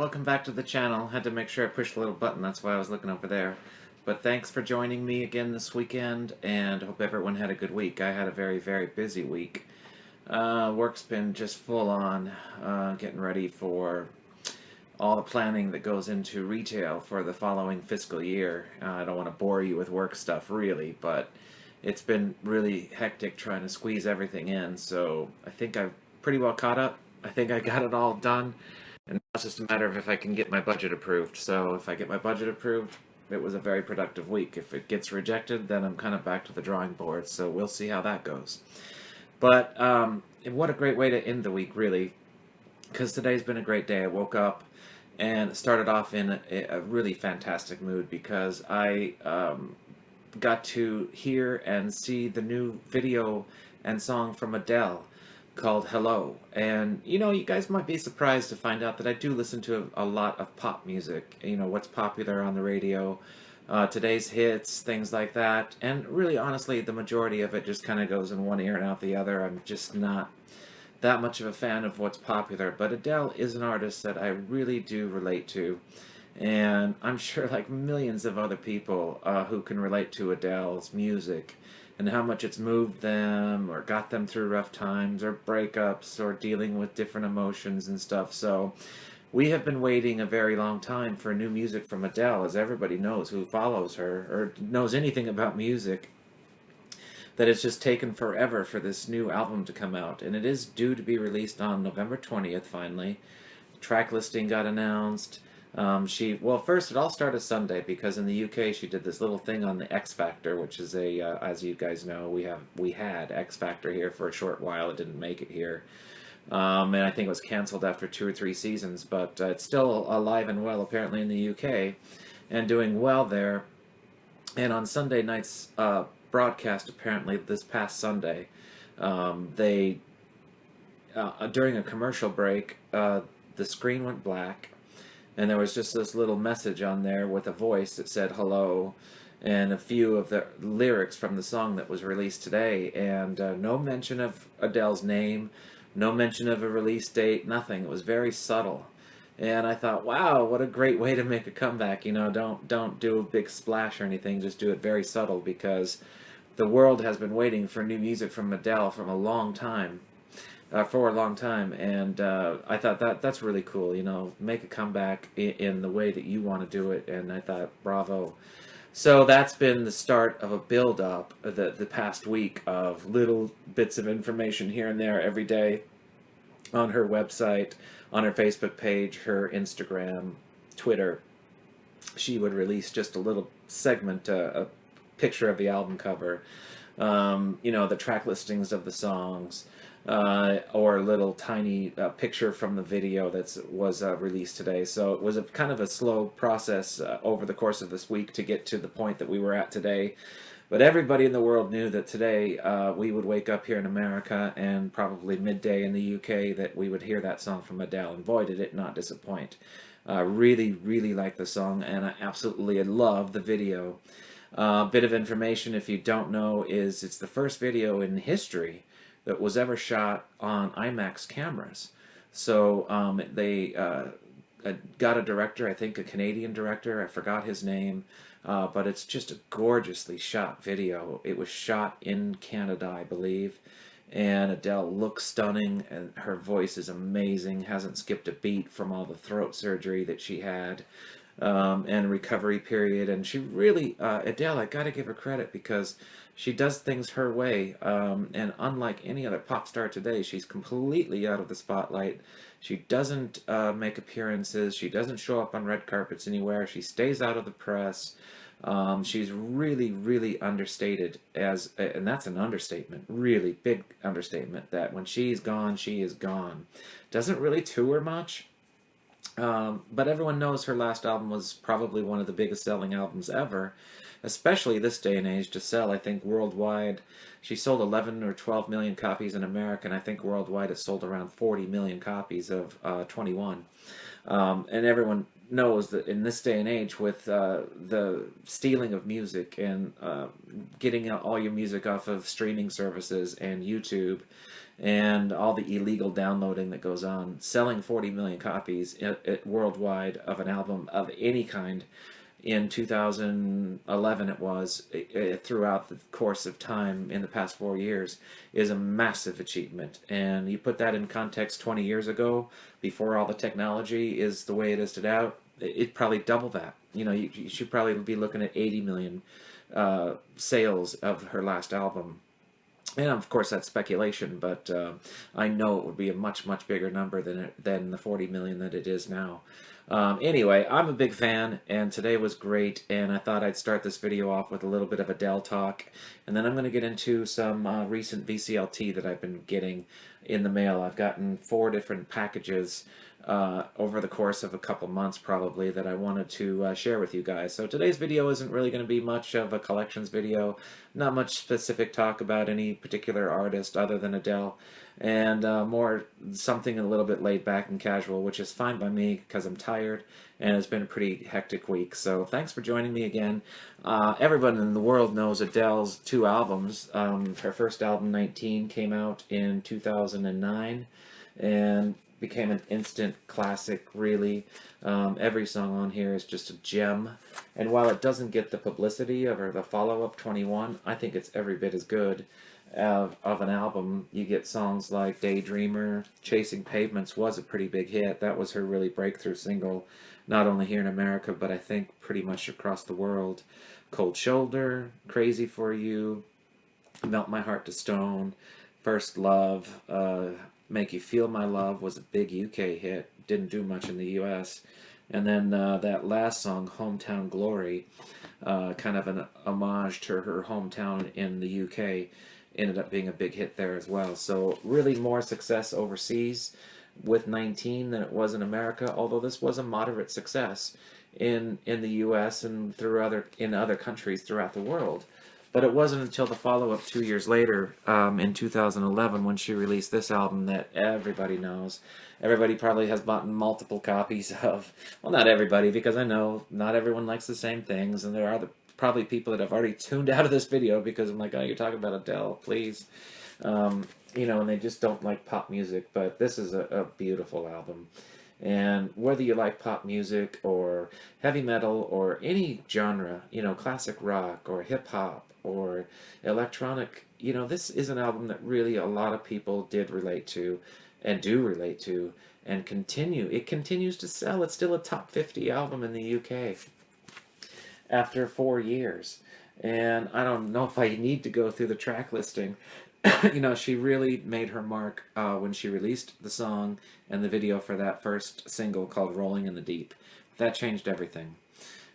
welcome back to the channel. Had to make sure I pushed the little button, that's why I was looking over there. But thanks for joining me again this weekend, and hope everyone had a good week. I had a very, very busy week. Work's been just full on, getting ready for all the planning that goes into retail for the following fiscal year. I don't want to bore you with work stuff, really, but it's been really hectic trying to squeeze everything in, so I think I've pretty well caught up. I think I got it all done. And now it's just a matter of if I can get my budget approved. So if I get my budget approved, it was a very productive week. If it gets rejected, then I'm kind of back to the drawing board. So we'll see how that goes. But what a great way to end the week, really, because today's been a great day. I woke up and started off in a really fantastic mood because I got to hear and see the new video and song from Adele called Hello. And you know, you guys might be surprised to find out that I do listen to a lot of pop music, you know, what's popular on the radio, today's hits, things like that. And really, honestly, the majority of it just kind of goes in one ear and out the other. I'm just not that much of a fan of what's popular, but Adele is an artist that I really do relate to, and I'm sure like millions of other people who can relate to Adele's music and how much it's moved them or got them through rough times or breakups or dealing with different emotions and stuff. So we have been waiting a very long time for new music from Adele, as everybody knows who follows her or knows anything about music, that it's just taken forever for this new album to come out. And it is due to be released on November 20th, finally. Track listing got announced. Well, first it all started Sunday because in the UK she did this little thing on the X Factor, which is as you guys know, we had X Factor here for a short while. It didn't make it here, and I think it was canceled after 2 or 3 seasons. But it's still alive and well apparently in the UK, and doing well there. And on Sunday night's broadcast, apparently this past Sunday, they during a commercial break, the screen went black. And there was just this little message on there with a voice that said hello and a few of the lyrics from the song that was released today. And no mention of Adele's name, no mention of a release date, nothing. It was very subtle. And I thought, wow, what a great way to make a comeback. You know, don't do a big splash or anything, just do it very subtle, because the world has been waiting for new music from Adele from a long time. For a long time, and I thought that's really cool. You know, make a comeback in the way that you want to do it, and I thought, bravo. So that's been the start of a build-up the past week of little bits of information here and there every day on her website, on her Facebook page, her Instagram, Twitter. She would release just a little segment, a picture of the album cover, you know, the track listings of the songs, or a little tiny picture from the video that was released today. So it was a kind of a slow process over the course of this week to get to the point that we were at today. But everybody in the world knew that today we would wake up here in America, and probably midday in the UK, that we would hear that song from Adele, and boy did it not disappoint. Really, really like the song, and I absolutely love the video. Bit of information, if you don't know, is it's the first video in history that was ever shot on IMAX cameras. So they got a director, I think a Canadian director, I forgot his name, but it's just a gorgeously shot video. It was shot in Canada, I believe, and Adele looks stunning, and her voice is amazing, hasn't skipped a beat from all the throat surgery that she had, and recovery period. And she really, Adele, I gotta give her credit, because she does things her way, and unlike any other pop star today, she's completely out of the spotlight. She doesn't make appearances, she doesn't show up on red carpets anywhere, she stays out of the press. She's really, really understated, and that's an understatement, really big understatement, that when she's gone, she is gone. Doesn't really tour much. But everyone knows her last album was probably one of the biggest selling albums ever, especially this day and age, to sell, I think, worldwide. She sold 11 or 12 million copies in America, and I think worldwide it sold around 40 million copies of 21. And everyone knows that in this day and age, with the stealing of music and getting all your music off of streaming services and YouTube and all the illegal downloading that goes on. Selling 40 million copies worldwide of an album of any kind in 2011 it was, throughout the course of time in the past 4 years, is a massive achievement. And you put that in context 20 years ago, before all the technology is the way it is today, it probably double that. You know, you should probably be looking at 80 million sales of her last album. And of course that's speculation, but I know it would be a much, much bigger number than the 40 million that it is now. Anyway, I'm a big fan, and today was great, and I thought I'd start this video off with a little bit of Adele talk, and then I'm going to get into some recent VCLT that I've been getting in the mail. I've gotten 4 different packages over the course of a couple months probably that I wanted to share with you guys. So today's video isn't really going to be much of a collections video, not much specific talk about any particular artist other than Adele, and more something a little bit laid back and casual, which is fine by me because I'm tired and it's been a pretty hectic week. So thanks for joining me again. Everyone in the world knows Adele's 2 albums. Her first album, 19, came out in 2009 and became an instant classic, really. Every song on here is just a gem, and while it doesn't get the publicity of the follow-up 21, I think it's every bit as good of an album. You get songs like Daydreamer. Chasing Pavements was a pretty big hit. That was her really breakthrough single, not only here in America, but I think pretty much across the world. Cold Shoulder, Crazy for You, Melt My Heart to Stone, First Love, Make You Feel My Love was a big UK hit, didn't do much in the US. And then that last song, Hometown Glory, kind of an homage to her hometown in the UK, ended up being a big hit there as well. So really more success overseas with 19 than it was in America, although this was a moderate success in the US and in other countries throughout the world. But it wasn't until the follow-up 2 years later, in 2011, when she released this album that everybody knows. Everybody probably has bought multiple copies of. Well, not everybody, because I know not everyone likes the same things, and there are probably people that have already tuned out of this video because I'm like, oh, you're talking about Adele, please. You know, and they just don't like pop music, but this is a beautiful album. And whether you like pop music or heavy metal or any genre, you know, classic rock or hip-hop or electronic, you know, this is an album that really a lot of people did relate to and do relate to and it continues to sell. It's still a top 50 album in the UK after 4 years. And I don't know if I need to go through the track listing. You know, she really made her mark when she released the song and the video for that first single called Rolling in the Deep. That changed everything.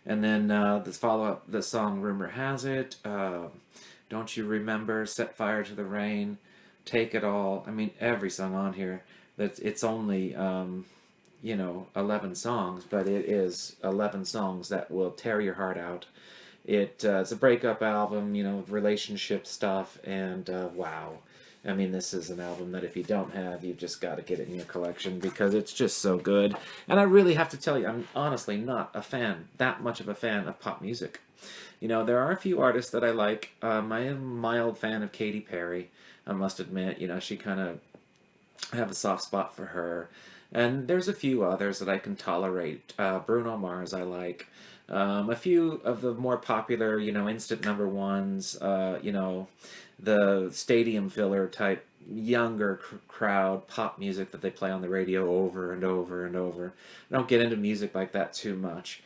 And then this follow-up, the song Rumor Has It, Don't You Remember, Set Fire to the Rain, Take It All. I mean, every song on here. It's only, you know, 11 songs, but it is 11 songs that will tear your heart out. It's a breakup album, you know, relationship stuff, and wow. I mean, this is an album that if you don't have, you've just got to get it in your collection because it's just so good. And I really have to tell you, I'm honestly not that much of a fan of pop music. You know, there are a few artists that I like. I am a mild fan of Katy Perry, I must admit. You know, she kind of, I have a soft spot for her. And there's a few others that I can tolerate. Bruno Mars I like. A few of the more popular, you know, instant number ones, you know, the stadium filler type younger crowd pop music that they play on the radio over and over and over. I don't get into music like that too much,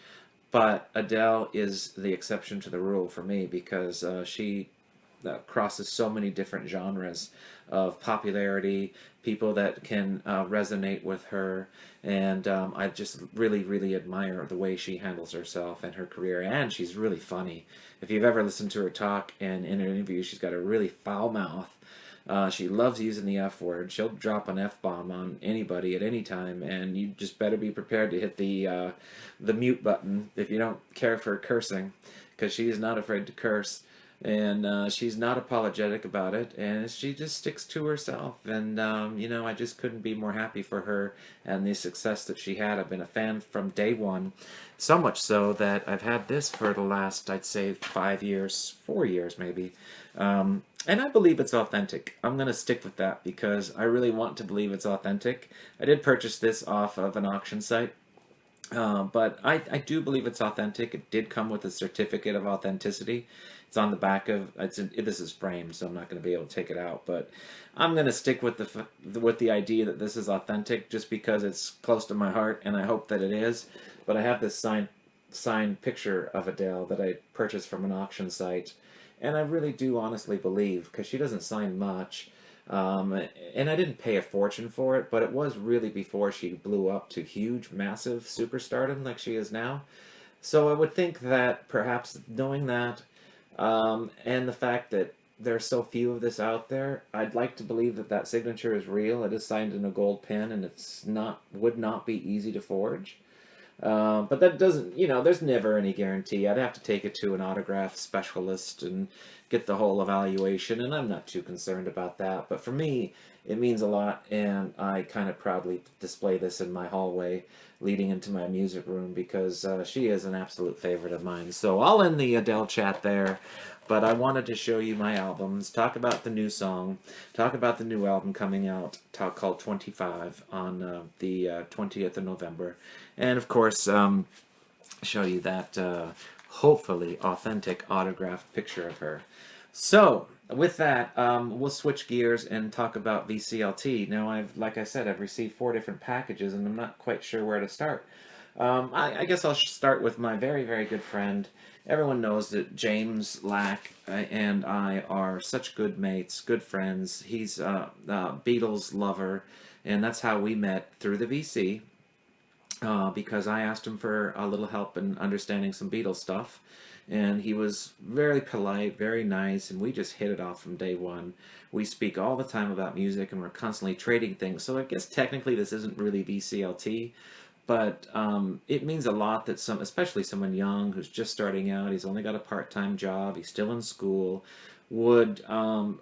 but Adele is the exception to the rule for me because she crosses so many different genres of popularity, people that can resonate with her, and I just really, really admire the way she handles herself and her career, and she's really funny. If you've ever listened to her talk and in an interview, she's got a really foul mouth. She loves using the F word. She'll drop an F-bomb on anybody at any time, and you just better be prepared to hit the mute button if you don't care for cursing, because she is not afraid to curse. And she's not apologetic about it, and she just sticks to herself. And, you know, I just couldn't be more happy for her and the success that she had. I've been a fan from day one, so much so that I've had this for the last, I'd say, 5 years, 4 years maybe. And I believe it's authentic. I'm going to stick with that because I really want to believe it's authentic. I did purchase this off of an auction site, but I do believe it's authentic. It did come with a certificate of authenticity. It's on the back of this is framed, so I'm not going to be able to take it out. But I'm going to stick with the idea that this is authentic, just because it's close to my heart, and I hope that it is. But I have this signed picture of Adele that I purchased from an auction site, and I really do honestly believe, because she doesn't sign much. And I didn't pay a fortune for it, but it was really before she blew up to huge, massive superstardom like she is now. So I would think that perhaps knowing that, and the fact that there's so few of this out there, I'd like to believe that that signature is real. It is signed in a gold pen, and it's not would not be easy to forge. But that doesn't, there's never any guarantee. I'd have to take it to an autograph specialist and get the whole evaluation, and I'm not too concerned about that. But for me, it means a lot, and I kind of proudly display this in my hallway leading into my music room because she is an absolute favorite of mine. So I'll end the Adele chat there. But I wanted to show you my albums, talk about the new song, talk about the new album coming out called 25 on the 20th of November. And of course, show you that hopefully authentic autographed picture of her. So, with that, we'll switch gears and talk about VCLT. Now, like I said, I've received 4 different packages, and I'm not quite sure where to start. I guess I'll start with my very, very good friend. Everyone knows that James Lack and I are such good mates, good friends. He's a Beatles lover, and that's how we met, through the VC, because I asked him for a little help in understanding some Beatles stuff. And he was very polite, very nice, and we just hit it off from day one. We speak all the time about music, and we're constantly trading things. So I guess technically this isn't really VCLT, but it means a lot that especially someone young who's just starting out, he's only got a part-time job, he's still in school, would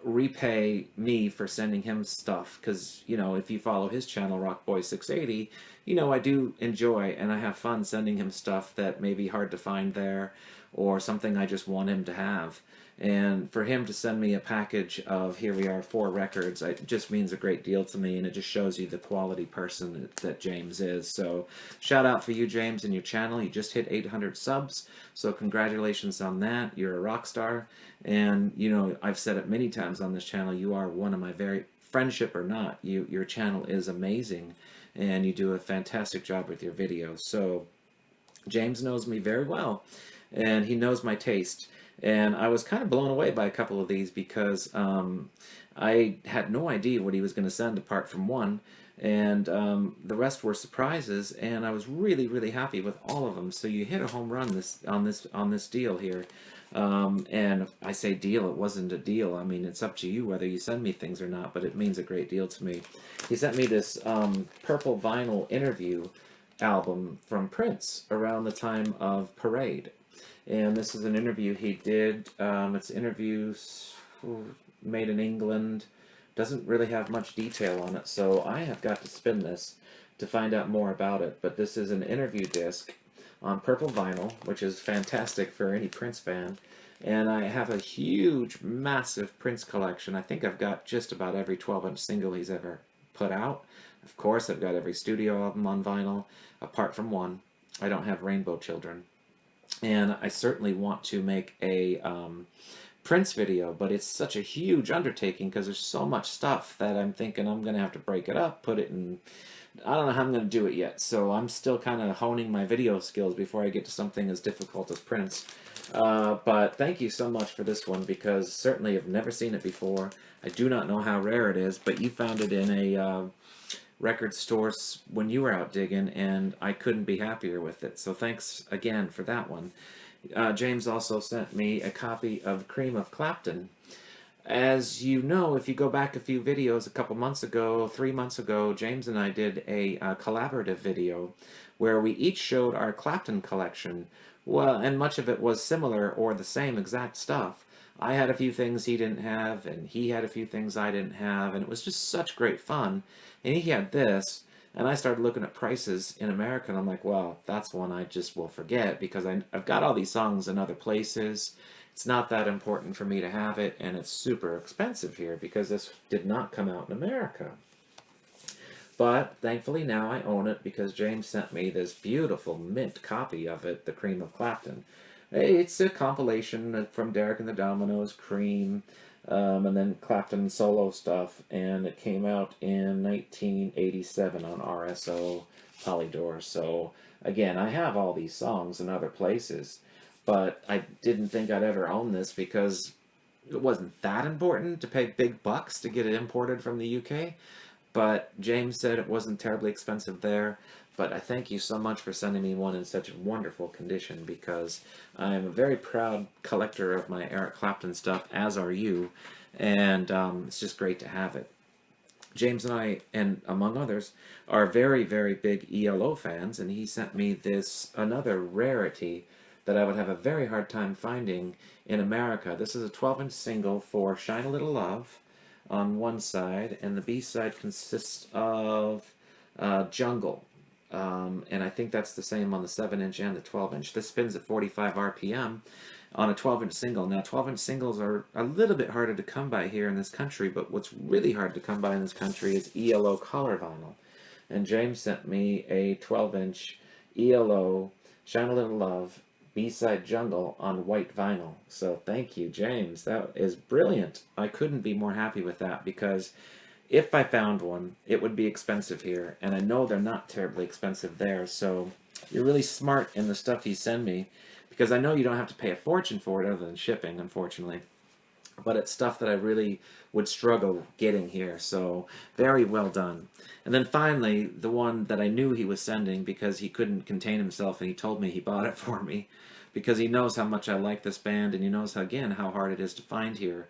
repay me for sending him stuff. Because, if you follow his channel, Rockboy680, I do enjoy and I have fun sending him stuff that may be hard to find there, or something I just want him to have. And for him to send me a package of, here we are, 4 records, it just means a great deal to me, and it just shows you the quality person that James is. So shout out for you, James, and your channel. You just hit 800 subs, so congratulations on that. You're a rock star, and I've said it many times on this channel, you are one of my friendship or not, your channel is amazing, and you do a fantastic job with your videos. So James knows me very well, and he knows my taste. And I was kind of blown away by a couple of these because I had no idea what he was going to send apart from one, and the rest were surprises. And I was really, really happy with all of them. So you hit a home run on this deal here. And I say deal, it wasn't a deal. I mean, it's up to you whether you send me things or not, but it means a great deal to me. He sent me this purple vinyl interview album from Prince around the time of Parade. And this is an interview he did. It's interviews made in England. Doesn't really have much detail on it, so I have got to spin this to find out more about it. But this is an interview disc on purple vinyl, which is fantastic for any Prince fan. And I have a huge, massive Prince collection. I think I've got just about every 12-inch single he's ever put out. Of course, I've got every studio album on vinyl, apart from one. I don't have Rainbow Children. And I certainly want to make a Prince video, but it's such a huge undertaking because there's so much stuff that I'm thinking I'm going to have to break it up, put it in... I don't know how I'm going to do it yet, so I'm still kind of honing my video skills before I get to something as difficult as Prince. But thank you so much for this one, because certainly I've never seen it before. I do not know how rare it is, but you found it in a record store when you were out digging, and I couldn't be happier with it. So thanks again for that one. James also sent me a copy of Cream of Clapton. As you know, if you go back a few videos a couple months ago, 3 months ago, James and I did a collaborative video where we each showed our Clapton collection. Well, and much of it was similar or the same exact stuff. I had a few things he didn't have, and he had a few things I didn't have, and it was just such great fun. And he had this, and I started looking at prices in America, and I'm like, well, that's one I just will forget, because I've got all these songs in other places. it's not that important for me to have it, and it's super expensive here because this did not come out in America. But thankfully now I own it because James sent me this beautiful mint copy of it, The Cream of Clapton. It's a compilation from Derek and the Dominoes, Cream, and then Clapton solo stuff, and it came out in 1987 on RSO Polydor. So again, I have all these songs in other places, but I didn't think I'd ever own this because it wasn't that important to pay big bucks to get it imported from the UK. But James said it wasn't terribly expensive there. But I thank you so much for sending me one in such wonderful condition, because I am a very proud collector of my Eric Clapton stuff, as are you, and it's just great to have it. James and I, and among others, are very, very big ELO fans, and he sent me this, another rarity that I would have a very hard time finding in America. This is a 12-inch single for Shine a Little Love on one side, and the B-side consists of Jungle. And I think that's the same on the 7-inch and the 12-inch. This spins at 45 RPM on a 12-inch single. Now, 12-inch singles are a little bit harder to come by here in this country, but what's really hard to come by in this country is ELO color vinyl. And James sent me a 12-inch ELO Shine a Little Love B-side Jungle on white vinyl. So thank you, James. That is brilliant. I couldn't be more happy with that, because if I found one, it would be expensive here, and I know they're not terribly expensive there. So you're really smart in the stuff you send me, because I know you don't have to pay a fortune for it other than shipping, unfortunately. But it's stuff that I really would struggle getting here, so very well done. And then finally, the one that I knew he was sending, because he couldn't contain himself and he told me he bought it for me, because he knows how much I like this band, and he knows, again, how hard it is to find here.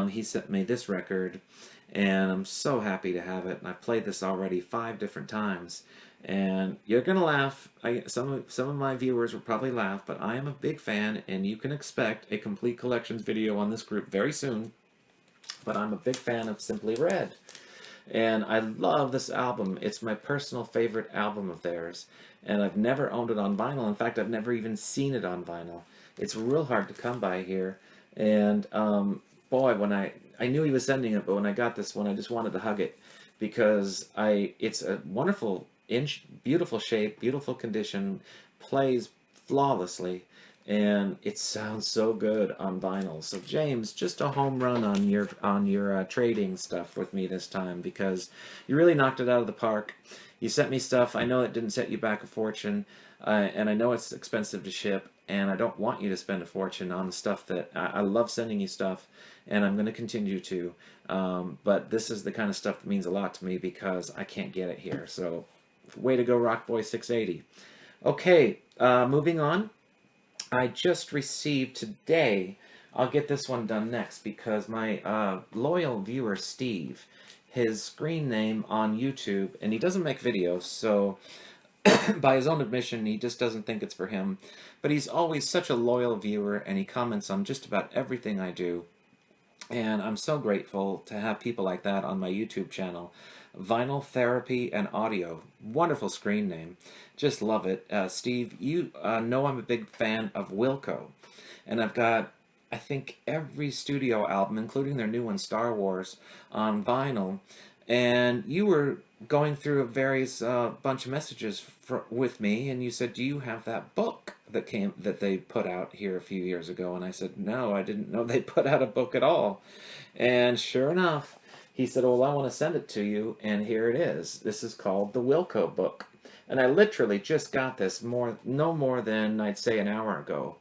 He sent me this record, and I'm so happy to have it. And I've played this already 5 different times, and you're gonna laugh. Some of my viewers will probably laugh, but I am a big fan, and you can expect a complete collections video on this group very soon. But I'm a big fan of Simply Red, and I love this album. It's my personal favorite album of theirs, and I've never owned it on vinyl. In fact, I've never even seen it on vinyl. It's real hard to come by here, and boy, when I knew he was sending it, but when I got this one, I just wanted to hug it, because it's a wonderful beautiful shape, beautiful condition, plays flawlessly, and it sounds so good on vinyl. So James, just a home run on your trading stuff with me this time, because you really knocked it out of the park. You sent me stuff. I know it didn't set you back a fortune, and I know it's expensive to ship, and I don't want you to spend a fortune on stuff that I love sending you stuff, and I'm going to continue to. But this is the kind of stuff that means a lot to me, because I can't get it here. So way to go, Rockboy 680. Okay, moving on. I just received today, I'll get this one done next, because my loyal viewer Steve, his screen name on YouTube, and he doesn't make videos, so by his own admission, he just doesn't think it's for him, but he's always such a loyal viewer, and he comments on just about everything I do, and I'm so grateful to have people like that on my YouTube channel. Vinyl Therapy and Audio. Wonderful screen name. Just love it. Steve, you know I'm a big fan of Wilco, and I've got, I think, every studio album, including their new one, Star Wars, on vinyl, and you were going through a various bunch of messages with me, and you said, do you have that book that they put out here a few years ago? And I said, no, I didn't know they put out a book at all. And sure enough, he said, well, I want to send it to you, and here it is. This is called the Wilco book. And I literally just got this no more than, I'd say, an hour ago.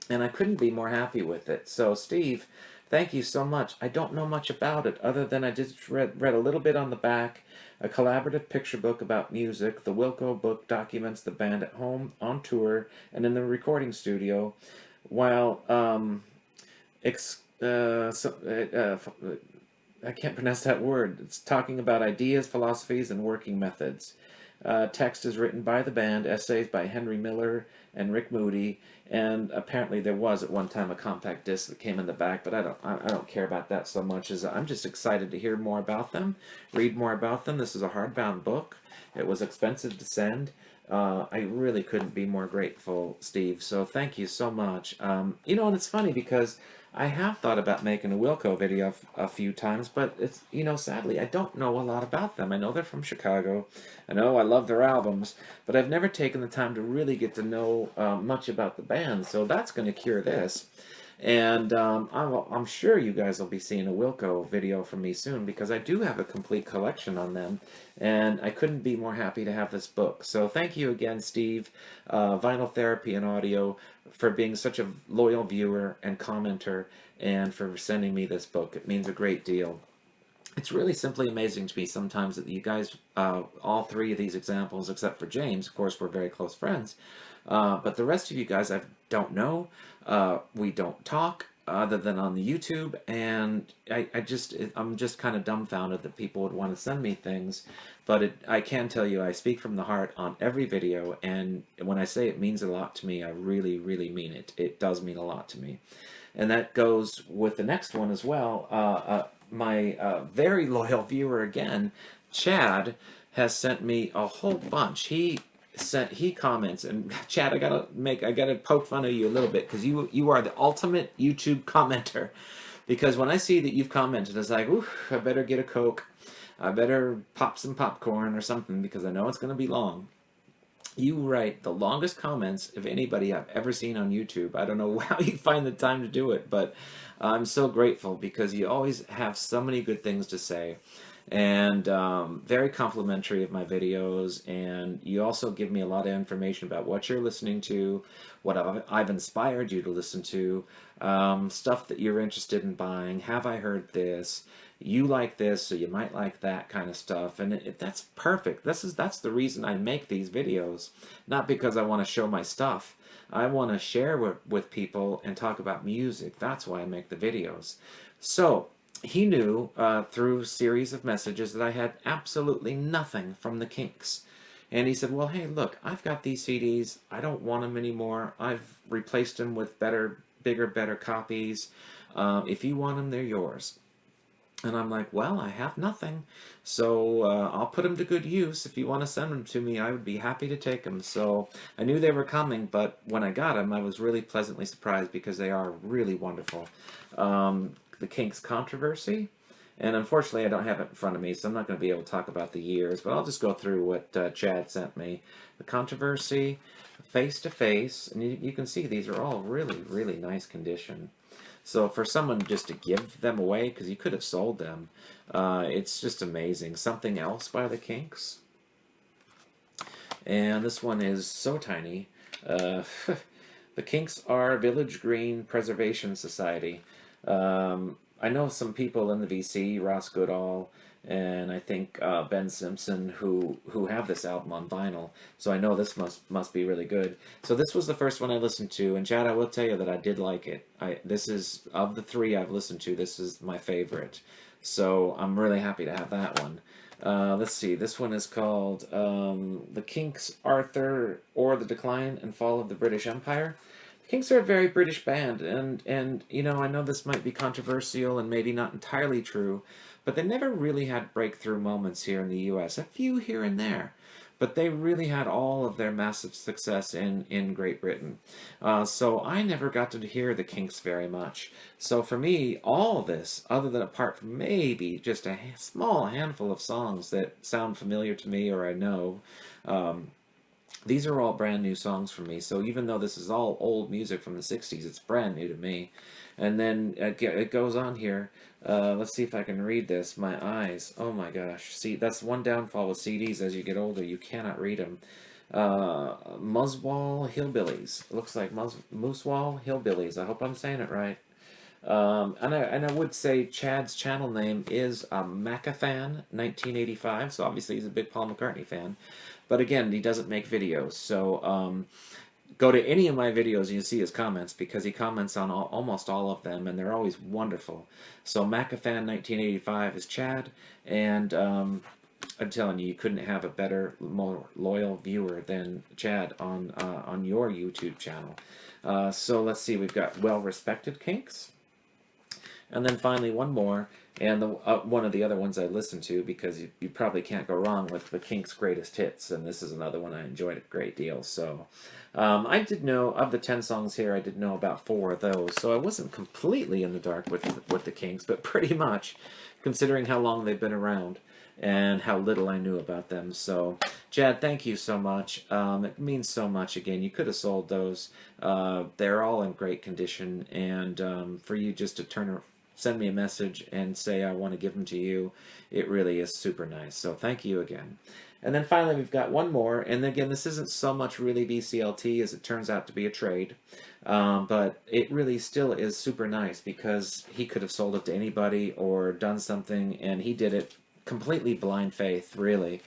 And I couldn't be more happy with it. So, Steve, thank you so much. I don't know much about it, other than I just read a little bit on the back. A collaborative picture book about music. The Wilco book documents the band at home, on tour, and in the recording studio, while I can't pronounce that word. It's talking about ideas, philosophies, and working methods. Text is written by the band, essays by Henry Miller and Rick Moody, and apparently there was at one time a compact disc that came in the back, but I don't care about that so much, as I'm just excited to hear more about them, read more about them. This is a hardbound book. It was expensive to send. I really couldn't be more grateful, Steve. So thank you so much. You know, and it's funny because I have thought about making a Wilco video a few times, but it's, you know, sadly, I don't know a lot about them. I know they're from Chicago. I know I love their albums, but I've never taken the time to really get to know much about the band. So that's going to cure this. And I'm sure you guys will be seeing a Wilco video from me soon because I do have a complete collection on them, and I couldn't be more happy to have this book. So thank you again, Steve, Vinyl Therapy and Audio, for being such a loyal viewer and commenter, and for sending me this book. It means a great deal. It's really simply amazing to me sometimes that you guys, all three of these examples, except for James, of course, we're very close friends, but the rest of you guys I don't know. We don't talk other than on the YouTube, and I'm just kind of dumbfounded that people would want to send me things, but I can tell you I speak from the heart on every video, and when I say it means a lot to me, I really, really mean it. It does mean a lot to me. And that goes with the next one as well. My very loyal viewer again, Chad, has sent me a whole bunch. He comments, and Chad, I gotta poke fun of you a little bit because you are the ultimate YouTube commenter. Because when I see that you've commented, it's like, ooh, I better get a Coke, I better pop some popcorn or something because I know it's gonna be long. You write the longest comments of anybody I've ever seen on YouTube. I don't know how you find the time to do it, but I'm so grateful because you always have so many good things to say, and very complimentary of my videos, and you also give me a lot of information about what you're listening to, what I've inspired you to listen to, stuff that you're interested in buying. Have I heard this? You like this, so you might like that kind of stuff, and that's perfect. That's the reason I make these videos, not because I want to show my stuff. I want to share with people and talk about music. That's why I make the videos. So he knew through a series of messages that I had absolutely nothing from the Kinks. And he said, well, hey, look, I've got these CDs. I don't want them anymore. I've replaced them with better, bigger, better copies. If you want them, they're yours. And I'm like, well, I have nothing, so I'll put them to good use. If you want to send them to me, I would be happy to take them. So I knew they were coming, but when I got them, I was really pleasantly surprised because they are really wonderful. The Kinks Controversy, and unfortunately I don't have it in front of me, so I'm not going to be able to talk about the years, but I'll just go through what Chad sent me. The Controversy, Face to Face, and you can see these are all really, really nice condition. So for someone just to give them away, because you could have sold them, it's just amazing. Something Else by the Kinks. And this one is so tiny. The Kinks are Village Green Preservation Society. I know some people in the VC, Ross Goodall, and I think Ben Simpson, who have this album on vinyl. So I know this must be really good. So this was the first one I listened to, and Chad, I will tell you that I did like it. This is, of the three I've listened to, this is my favorite. So I'm really happy to have that one. Let's see, this one is called The Kinks, Arthur, or The Decline and Fall of the British Empire. The Kinks are a very British band, and you know, I know this might be controversial and maybe not entirely true, but they never really had breakthrough moments here in the U.S. A few here and there, but they really had all of their massive success in Great Britain. So I never got to hear the Kinks very much. So for me, all of this, other than apart from maybe just a small handful of songs that sound familiar to me or I know, these are all brand new songs for me. So even though this is all old music from the 60s, it's brand new to me. And then it goes on here. Let's see if I can read this. My eyes. Oh my gosh. See, that's one downfall with CDs as you get older. You cannot read them. Muswell Hillbillies. It looks like Muswell Hillbillies. I hope I'm saying it right. And I would say Chad's channel name is Macafan 1985. So obviously he's a big Paul McCartney fan. But again, he doesn't make videos. So go to any of my videos and you see his comments because he comments on almost all of them, and they're always wonderful. So Macafan 1985 is Chad, and I'm telling you, you couldn't have a better, more loyal viewer than Chad on your YouTube channel. So let's see, we've got Well Respected Kinks, and then finally one more. And one of the other ones I listen to, because you probably can't go wrong with the Kinks' greatest hits, and this is another one I enjoyed a great deal. So I did know, of the 10 songs here, I did know about 4 of those, so I wasn't completely in the dark with the Kinks, but pretty much, considering how long they've been around and how little I knew about them. So, Chad, thank you so much. It means so much. Again, you could have sold those. They're all in great condition, and for you just to send me a message and say I want to give them to you, it really is super nice. So thank you again. And then finally, we've got one more. And again, this isn't so much really VCLT as it turns out to be a trade. But it really still is super nice because he could have sold it to anybody or done something, and he did it completely blind faith, really,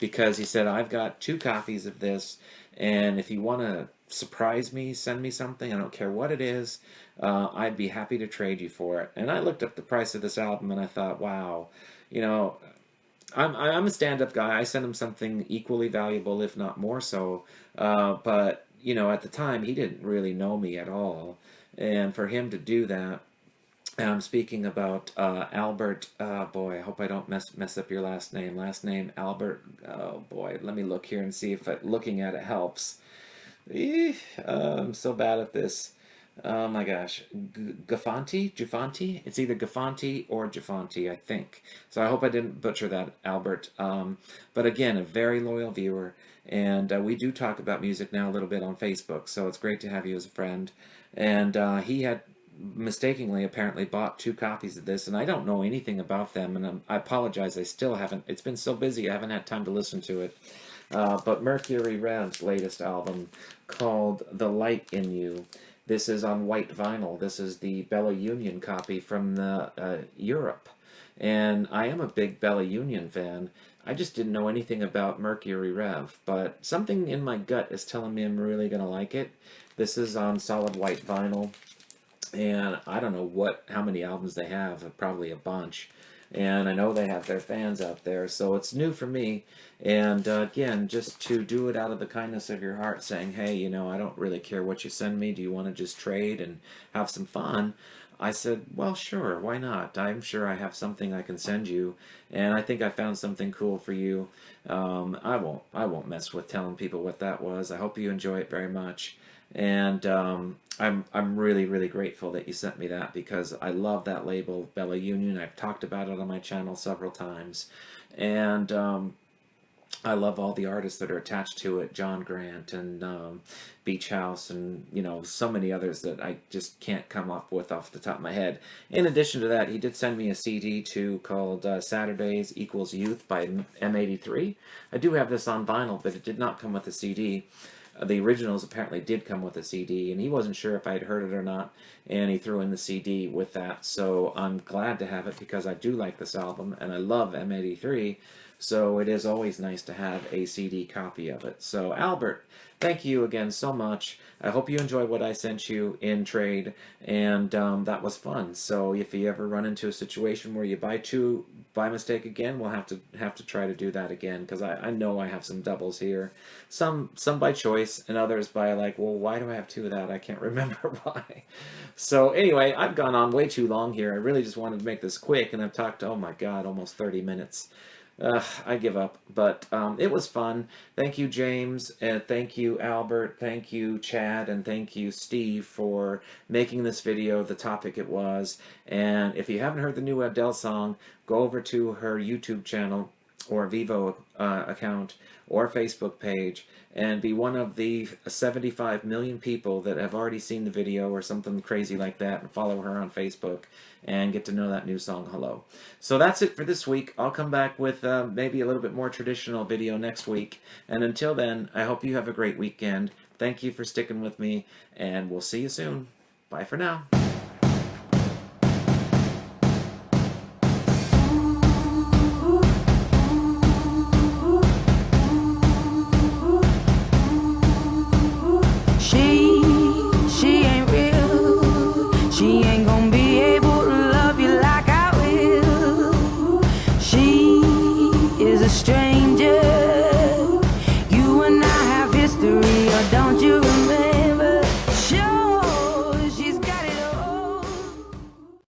because he said, I've got 2 copies of this, and if you want to surprise me, send me something, I don't care what it is, I'd be happy to trade you for it. And I looked up the price of this album, and I thought, wow, you know, I'm a stand-up guy. I sent him something equally valuable, if not more so, but, you know, at the time, he didn't really know me at all, and for him to do that, I'm speaking about Albert. Boy, I hope I don't mess up your last name. Last name Albert. Oh boy, let me look here and see if looking at it helps. I'm so bad at this. Oh my gosh, Gaffanti. It's either Gaffanti or Jaffanti, I think. So I hope I didn't butcher that, Albert. But again, a very loyal viewer, and we do talk about music now a little bit on Facebook. So it's great to have you as a friend. And he had mistakenly apparently bought 2 copies of this, and I don't know anything about them, and I apologize, I still haven't, it's been so busy I haven't had time to listen to it, but Mercury Rev's latest album, called The Light in You, this is on white vinyl. This is the Bella Union copy from the Europe, and I am a big Bella Union fan. I just didn't know anything about Mercury Rev, but something in my gut is telling me I'm really going to like it. This is on solid white vinyl, and I don't know how many albums they have, probably a bunch, and I know they have their fans out there, so it's new for me, and again, just to do it out of the kindness of your heart, saying, hey, you know, I don't really care what you send me, do you want to just trade and have some fun? I said, well, sure, why not? I'm sure I have something I can send you, and I think I found something cool for you. I won't mess with telling people what that was. I hope you enjoy it very much. And I'm really, really grateful that you sent me that, because I love that label, Bella Union. I've talked about it on my channel several times, and I love all the artists that are attached to it, John Grant and Beach House, and, you know, so many others that I just can't come up with off the top of my head. In addition to that, he did send me a CD too, called Saturdays Equals Youth by M83. I do have this on vinyl, but it did not come with a CD. The originals apparently did come with a CD, and he wasn't sure if I'd heard it or not, and he threw in the CD with that, so I'm glad to have it, because I do like this album, and I love M83, so it is always nice to have a CD copy of it. So, Albert, thank you again so much. I hope you enjoyed what I sent you in trade, and that was fun. So if you ever run into a situation where you buy 2 by mistake again, we'll have to try to do that again, because I know I have some doubles here. Some by choice, and others by like, well, why do I have 2 of that? I can't remember why. So anyway, I've gone on way too long here. I really just wanted to make this quick, and I've talked, oh my god, almost 30 minutes. I give up, but it was fun. Thank you, James, and thank you, Albert, thank you, Chad, and thank you, Steve, for making this video the topic it was. And if you haven't heard the new Adele song, go over to her YouTube channel, or Vivo account, or Facebook page, and be one of the 75 million people that have already seen the video or something crazy like that, and follow her on Facebook and get to know that new song, Hello. So that's it for this week. I'll come back with maybe a little bit more traditional video next week, and until then, I hope you have a great weekend. Thank you for sticking with me, and we'll see you soon. Bye for now.